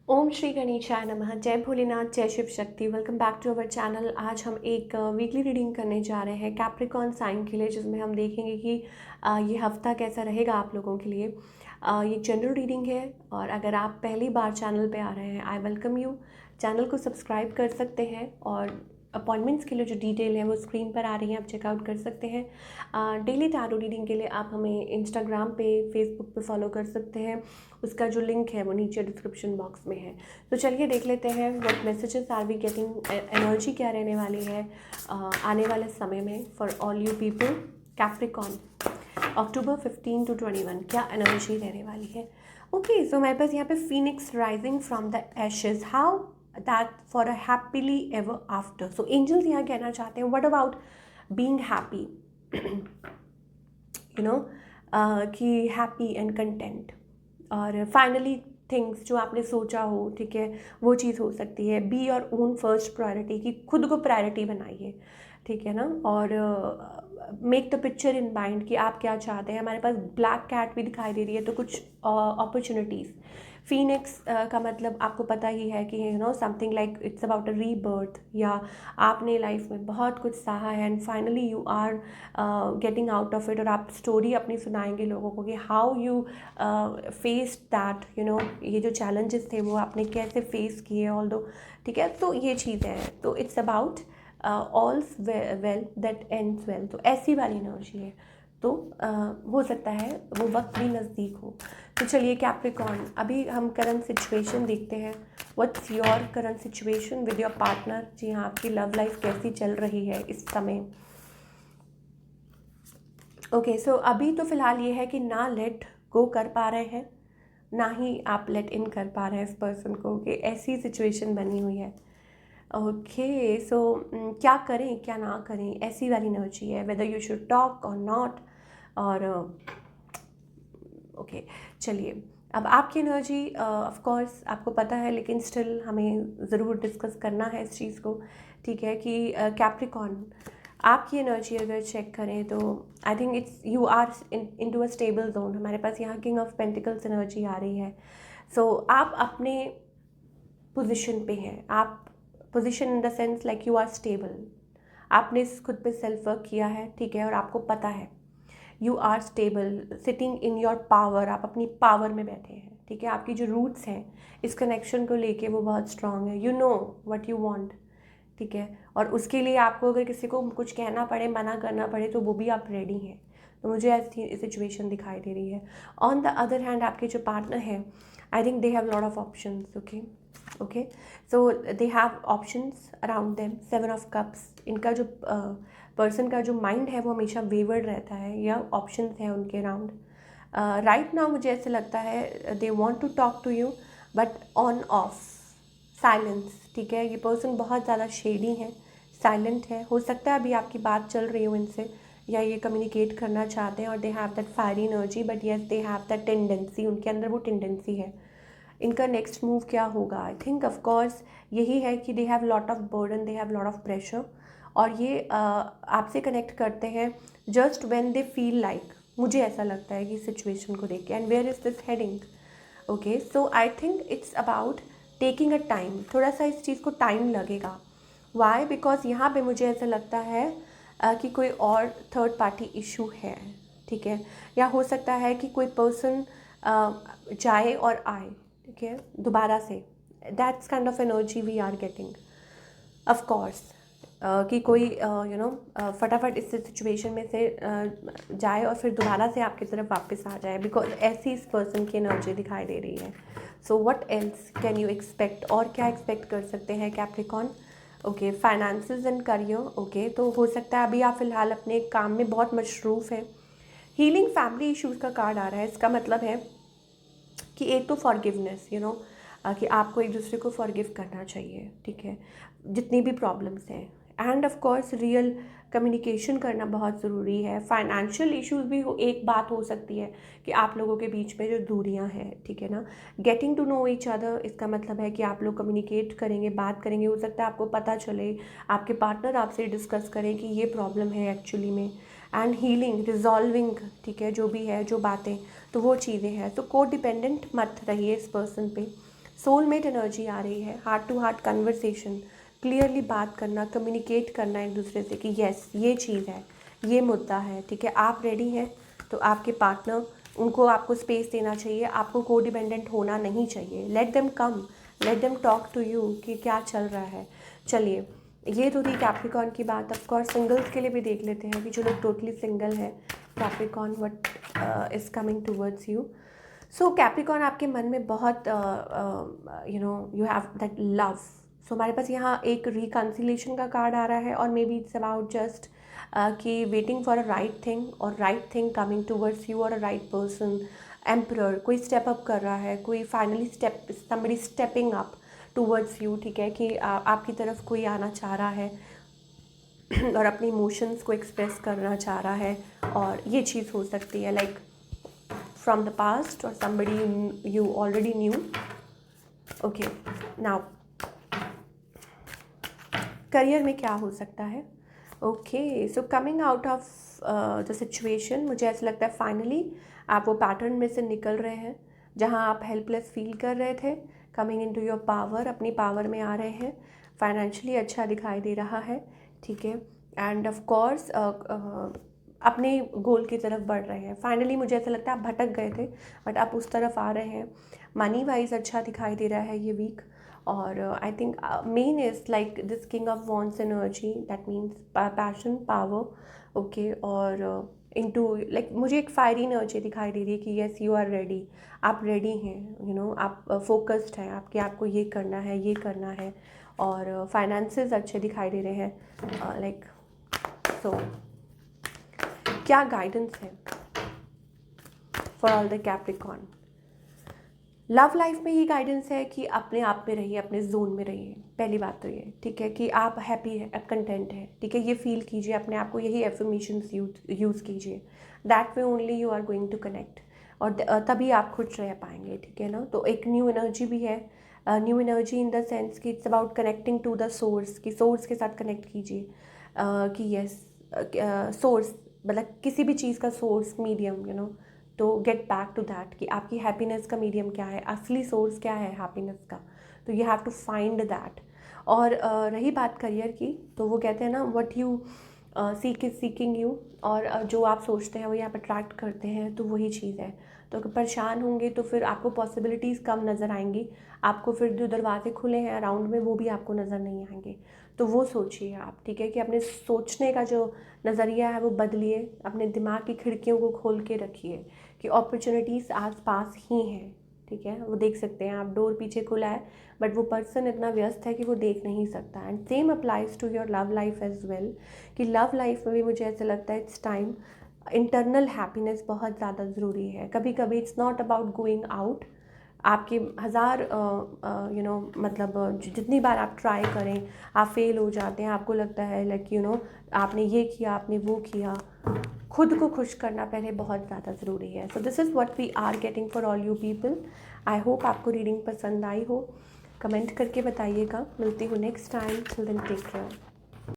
ओम श्री गणेशाय नमः। जय भोलेनाथ, जय Shiv Shakti. Welcome back to our channel. आज हम एक वीकली रीडिंग करने जा रहे हैं कैप्रिकॉर्न साइन के लिए, जिसमें हम देखेंगे कि ये हफ्ता कैसा रहेगा आप लोगों के लिए। ये जनरल रीडिंग है और अगर आप पहली बार चैनल पे आ रहे हैं, आई वेलकम यू। चैनल को सब्सक्राइब कर सकते हैं और अपॉइंटमेंट्स के लिए जो डिटेल है वो स्क्रीन पर आ रही है, आप चेकआउट कर सकते हैं। डेली टैरो रीडिंग के लिए आप हमें इंस्टाग्राम पे, फेसबुक पे फॉलो कर सकते हैं। उसका जो लिंक है वो नीचे डिस्क्रिप्शन बॉक्स में है। तो चलिए देख लेते हैं what messages are we getting, energy क्या रहने वाली है आने वाले समय में for all you people. Capricorn October 15 to 21 क्या एनर्जी रहने वाली है। ओके, सो मेरे पास यहाँ पे phoenix rising from the ashes, how that for a happily ever after. So angels यहाँ कहना चाहते हैं what about being happy, you know, कि हैप्पी एंड कंटेंट और फाइनली थिंग्स जो आपने सोचा हो, ठीक है, वो चीज़ हो सकती है। Be your own first priority, कि खुद को प्रायोरिटी बनाइए, ठीक है ना। और make the picture in mind कि आप क्या चाहते हैं। हमारे पास ब्लैक कैट भी दिखाई दे रही है, तो कुछ अपॉर्चुनिटीज़। फीनिक्स का मतलब आपको पता ही है कि you know something like it's about a rebirth, या आपने लाइफ में बहुत कुछ सहा है and finally you are getting out of it, और आप स्टोरी अपनी सुनाएंगे लोगों को कि how you face that, you know, ये जो चैलेंजेस थे वो आपने कैसे फेस किए ऑल दो, ठीक है। तो ये चीज़ें हैं, तो it's about all's well that ends well, तो ऐसी वाली एनर्जी है। तो हो सकता है वो वक्त भी नज़दीक हो। तो चलिए कैप्रिकॉर्न, अभी हम करंट सिचुएशन देखते हैं। What's your current situation with your partner. जी हाँ, आपकी लव लाइफ कैसी चल रही है इस समय। ओके, सो अभी तो फ़िलहाल ये है कि ना लेट गो कर पा रहे हैं, ना ही आप लेट इन कर पा रहे हैं इस पर्सन को, कि ऐसी सिचुएशन बनी हुई है। ओके, सो क्या करें क्या ना करें, ऐसी वाली एनर्जी है, वेदर यू शुड टॉक और नॉट। और ओके, चलिए अब आपकी एनर्जी ऑफ कोर्स आपको पता है, लेकिन स्टिल हमें ज़रूर डिस्कस करना है इस चीज़ को, ठीक है। कि कैप्रिकॉर्न आपकी एनर्जी अगर चेक करें तो I think it's you are into a stable zone. हमारे पास यहाँ किंग ऑफ पेंटिकल्स एनर्जी आ रही है। सो आप अपने पोजीशन पे हैं, आप position in the sense like you are stable. आपने खुद पे सेल्फ वर्क किया है, ठीक है, और आपको पता है you are stable, sitting in your power, आप अपनी पावर में बैठे हैं, ठीक है। आपकी जो रूट्स हैं इस कनेक्शन को लेके वो बहुत स्ट्रांग है। You know what you want, ठीक है, और उसके लिए आपको अगर किसी को कुछ कहना पड़े, मना करना पड़े, तो वो भी आप रेडी हैं। तो मुझे ऐसी सिचुएशन दिखाई दे रही है। ऑन द अदर हैंड आपके जो पार्टनर है, I think they have lot of options. Okay okay, so they have options around them. 7 of Cups, इनका जो पर्सन का जो माइंड है वो हमेशा वेवर्ड रहता है, या ऑप्शंस हैं उनके अराउंड। राइट नाउ मुझे ऐसे लगता है they want to talk to you but on off silence, ठीक है। ये पर्सन बहुत ज़्यादा शेडी है, साइलेंट है। हो सकता है अभी आपकी बात चल रही हो इनसे, या ये कम्युनिकेट करना चाहते हैं, और they have that fiery energy, but yes they have that tendency, उनके अंदर वो टेंडेंसी है। इनका नेक्स्ट मूव क्या होगा, आई थिंक ऑफ कोर्स यही है कि they have lot of burden, they have lot of pressure, और ये आपसे कनेक्ट करते हैं just when they feel like. मुझे ऐसा लगता है कि सिचुएशन को देख के, and where is this heading. Okay, so I think it's about taking a time, थोड़ा सा इस चीज़ को टाइम लगेगा। वाई, बिकॉज यहाँ पे मुझे ऐसा लगता है कि कोई और थर्ड पार्टी इशू है, ठीक है। या हो सकता है कि कोई पर्सन जाए और आए, ठीक है, दोबारा से। That's kind of energy we are getting of course, कि कोई यू नो फटाफट इस सिचुएशन में से जाए और फिर दोबारा से आपकी तरफ वापस आ जाए, बिकॉज ऐसी इस पर्सन की एनर्जी दिखाई दे रही है। So what else can you expect, और क्या एक्सपेक्ट कर सकते हैं Capricorn. Okay, finances and career. Okay, तो हो सकता है अभी आप फ़िलहाल अपने काम में बहुत मशरूफ़ हैं। हीलिंग फैमिली इश्यूज़ का कार्ड आ रहा है, इसका मतलब है कि एक तो फॉरगिवनेस, यू नो, कि आपको एक दूसरे को फॉरगिव करना चाहिए, ठीक है, जितनी भी प्रॉब्लम्स हैं। End of course real communication करना बहुत ज़रूरी है। फाइनेंशियल इश्यूज़ भी एक बात हो सकती है कि आप लोगों के बीच में जो दूरियां हैं, ठीक है ना। Getting to know each other, इसका मतलब है कि आप लोग कम्युनिकेट करेंगे, बात करेंगे। हो सकता है आपको पता चले, आपके पार्टनर आपसे डिस्कस करें कि ये प्रॉब्लम है एक्चुअली में, एंड हीलिंग, रिजॉल्विंग, ठीक है, जो भी है, जो बातें, तो वो चीज़ें हैं। तो को डिपेंडेंट मत रहिए इस पर्सन पे, सोलमेट एनर्जी आ रही है, heart to heart conversation, clearly बात करना, कम्युनिकेट करना एक दूसरे से कि येस ये चीज़ है, ये मुद्दा है, ठीक है। आप रेडी हैं तो आपके पार्टनर, उनको आपको स्पेस देना चाहिए, आपको को डिपेंडेंट होना नहीं चाहिए। Let them come, let them talk to you कि क्या चल रहा है। चलिए, ये तो थी कैप्रिकॉर्न की बात। ऑफ कोर्स सिंगल्स के लिए भी देख लेते हैं कि जो लोग टोटली सिंगल है, Capricorn what is coming towards you. So Capricorn आपके मन में बहुत यू हैव दैट लव। सो हमारे पास यहाँ एक रिकन्सिलेशन का कार्ड आ रहा है, और maybe it's about just कि waiting for a right thing, और right thing coming towards you, और अ राइट पर्सन। एम्परर, कोई स्टेप अप कर रहा है, कोई finally somebody stepping up towards you, ठीक है, कि आपकी तरफ कोई आना चाह रहा है और अपने इमोशंस को एक्सप्रेस करना चाह रहा है। और ये चीज़ हो सकती है लाइक फ्रॉम द पास्ट, और somebody you already knew. Okay, now career में क्या हो सकता है? Okay, so coming out of the situation, मुझे ऐसा लगता है फाइनली आप वो पैटर्न में से निकल रहे हैं जहां आप हेल्पलेस फील कर रहे थे। कमिंग इनटू योर पावर, अपनी पावर में आ रहे हैं, फाइनेंशियली अच्छा दिखाई दे रहा है, ठीक है। एंड ऑफ कोर्स अपने गोल की तरफ बढ़ रहे हैं। फाइनली मुझे ऐसा लगता है आप भटक गए थे, बट आप उस तरफ आ रहे हैं। मनी वाइज अच्छा दिखाई दे रहा है ये वीक। और I think main is like this king of wands energy, that means passion, power, okay. और इनटू लाइक मुझे एक फायरी एनर्जी दिखाई दे रही है कि येस यू आर रेडी, आप रेडी हैं, यू नो, आप फोकस्ड हैं, आपको ये करना है, ये करना है। और फाइनेंसेस अच्छे दिखाई दे रहे हैं, लाइक सो क्या गाइडेंस है for all the Capricorn? Love life में ये गाइडेंस है कि अपने आप में रहिए, अपने जोन में रहिए। पहली बात तो ये, ठीक है, कि आप हैप्पी है, कंटेंट है, ठीक है, ये फील कीजिए अपने आप को, यही एफर्मेशंस यूज़ कीजिए। That way only you are going to connect, और तभी आप खुश रह पाएंगे, ठीक है ना। तो एक न्यू एनर्जी भी है, new energy in the sense कि it's about connecting to the source, कि सोर्स के साथ कनेक्ट कीजिए, कि यस सोर्स मतलब किसी भी चीज़ का सोर्स, मीडियम, यू नो, तो गेट बैक टू दैट कि आपकी हैप्पीनेस का मीडियम क्या है, असली सोर्स क्या है हैप्पीनेस का, तो you have to find that. और रही बात करियर की, तो वो कहते हैं ना, what you seek is seeking you, और जो आप सोचते हैं वही आप अट्रैक्ट करते हैं, तो वही चीज़ है। तो अगर परेशान होंगे तो फिर आपको पॉसिबिलिटीज़ कम नज़र आएंगी, आपको फिर जो दरवाजे खुले हैं अराउंड में वो भी आपको नज़र नहीं आएंगे। तो वो सोचिए आप, ठीक है, कि अपने सोचने का जो नज़रिया है वो बदलिए, अपने दिमाग की खिड़कियों को खोल के रखिए कि अपॉर्चुनिटीज़ आस पास ही हैं, ठीक है। वो देख सकते हैं आप, डोर पीछे खुला है बट वो पर्सन इतना व्यस्त है कि वो देख नहीं सकता। And same applies to your love life as well, कि लव लाइफ में भी मुझे ऐसा लगता है इट्स टाइम इंटरनल हैप्पीनेस बहुत ज़्यादा ज़रूरी है। कभी कभी it's not about going out, आपके हज़ार यू नो मतलब जितनी बार आप ट्राई करें आप फेल हो जाते हैं, आपको लगता है लाइक यू नो आपने ये किया, आपने वो किया। खुद को खुश करना पहले बहुत ज़्यादा ज़रूरी है। So this is what we are getting for all you people. I hope आपको रीडिंग पसंद आई हो, कमेंट करके बताइएगा। मिलती हूँ next time, till then take care.